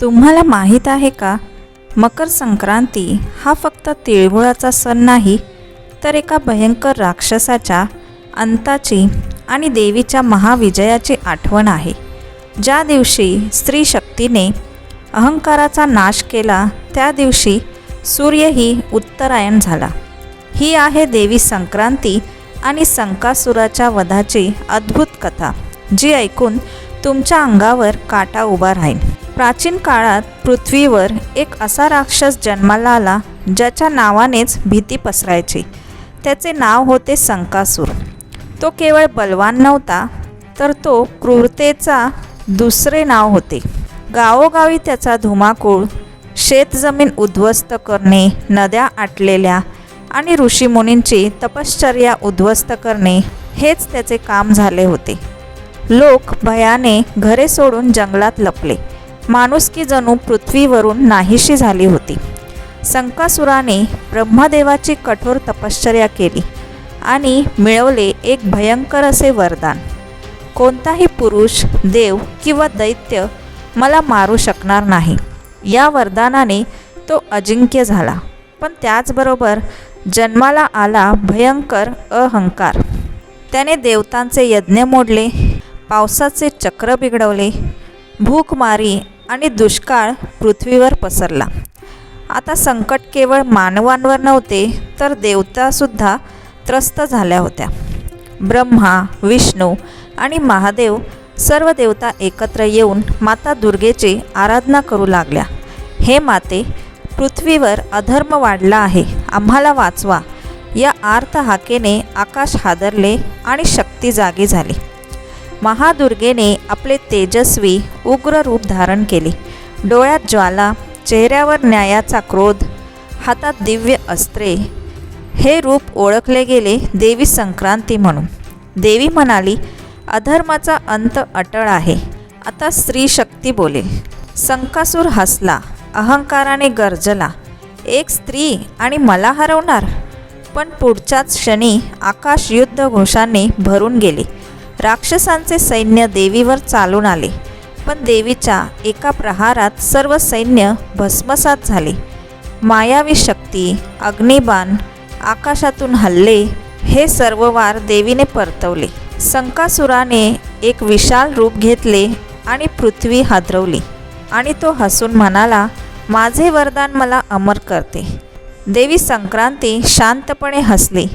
तुम्हाला माहीत आहे का, मकर संक्रांती हा फक्त तिळगुळाचा सण नाही, तर एका भयंकर राक्षसाच्या अंताची आणि देवीच्या महाविजयाची आठवण आहे. ज्या दिवशी स्त्री शक्तीने अहंकाराचा नाश केला, त्या दिवशी सूर्यही उत्तरायण झाला. ही आहे देवी संक्रांती आणि संकासुराच्या वधाची अद्भुत कथा, जी ऐकून तुमच्या अंगावर काटा उभा राहील. प्राचीन काळात पृथ्वीवर एक असा राक्षस जन्माला आला, ज्याच्या नावानेच भीती पसरायची. त्याचे नाव होते संकासूर. तो केवळ बलवान नव्हता, तर तो क्रूरतेचा दुसरे नाव होते. गावोगावी त्याचा धुमाकूळ, शेतजमीन उद्ध्वस्त करणे, नद्या आटलेल्या आणि ऋषीमुनींची तपश्चर्या उद्ध्वस्त करणे हेच त्याचे काम झाले होते. लोक भयाने घरे सोडून जंगलात लपले. माणुसकी जणू पृथ्वीवरून नाहीशी झाली होती. संकासुराने ब्रह्मदेवाची कठोर तपश्चर्या केली आणि मिळवले एक भयंकर असे वरदान: कोणताही पुरुष, देव किंवा दैत्य मला मारू शकणार नाही. या वरदानाने तो अजिंक्य झाला, पण त्याचबरोबर जन्माला आला भयंकर अहंकार. त्याने देवतांचे यज्ञ मोडले, पावसाचे चक्र बिघडवले, भूकमारी आणि दुष्काळ पृथ्वीवर पसरला. आता संकट केवळ मानवांवर नव्हते, तर देवतासुद्धा त्रस्त झाल्या होत्या. ब्रह्मा, विष्णू आणि महादेव सर्व देवता एकत्र येऊन माता दुर्गेची आराधना करू लागल्या. हे माते, पृथ्वीवर अधर्म वाढला आहे, आम्हाला वाचवा. या आर्त हाकेने आकाश हादरले आणि शक्ती जागी झाली. महादुर्गेने आपले तेजस्वी उग्र रूप धारण केले. डोळ्यात ज्वाला, चेहऱ्यावर न्यायाचा क्रोध, हातात दिव्य अस्त्रे. हे रूप ओळखले गेले देवी संक्रांती म्हणून. देवी म्हणाली, अधर्माचा अंत अटळ आहे, आता स्त्री शक्ती बोलेल. संकासूर हसला, अहंकाराने गर्जला, एक स्त्री आणि मला हरवणार? पण पुढच्याच क्षणी आकाश युद्ध घोषाने भरून गेले. राक्षसांचे सैन्य देवीवर चालून आले, पण देवीच्या एका प्रहारात सर्व सैन्य भस्मसात झाले. मायावी शक्ती, अग्निबाण, आकाशातून हल्ले, हे सर्व वार देवीने परतवले. संकासुराने एक विशाल रूप घेतले आणि पृथ्वी हादरवली, आणि तो हसून म्हणाला, माझे वरदान मला अमर करते. देवी संक्रांती शांतपणे हसली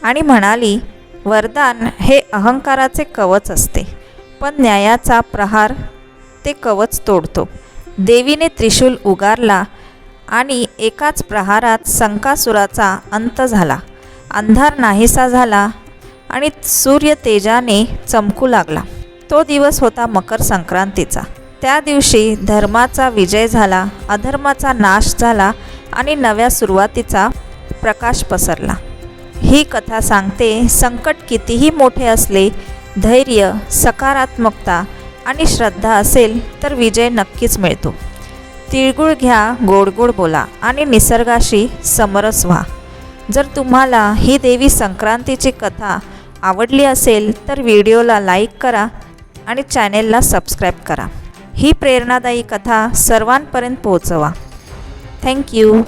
आणि म्हणाली, वरदान हे अहंकाराचे कवच असते, पण न्यायाचा प्रहार ते कवच तोडतो. देवीने त्रिशूल उगारला आणि एकाच प्रहारात संकासुराचा अंत झाला. अंधार नाहीसा झाला आणि सूर्य तेजाने चमकू लागला. तो दिवस होता मकर संक्रांतीचा. त्या दिवशी धर्माचा विजय झाला, अधर्माचा नाश झाला आणि नव्या सुरुवातीचा प्रकाश पसरला. ही कथा सांगते, संकट कितीही मोठे असले, धैर्य, सकारात्मकता आणि श्रद्धा असेल तर विजय नक्कीच मिळतो. तिळगुळ घ्या, गोड गोड बोला आणि निसर्गाशी समरस व्हा. जर तुम्हाला ही देवी संक्रांतीची कथा आवडली असेल तर व्हिडिओला लाईक करा आणि चॅनेलला सबस्क्राईब करा. ही प्रेरणादायी कथा सर्वांपर्यंत पोहोचवा. थँक्यू.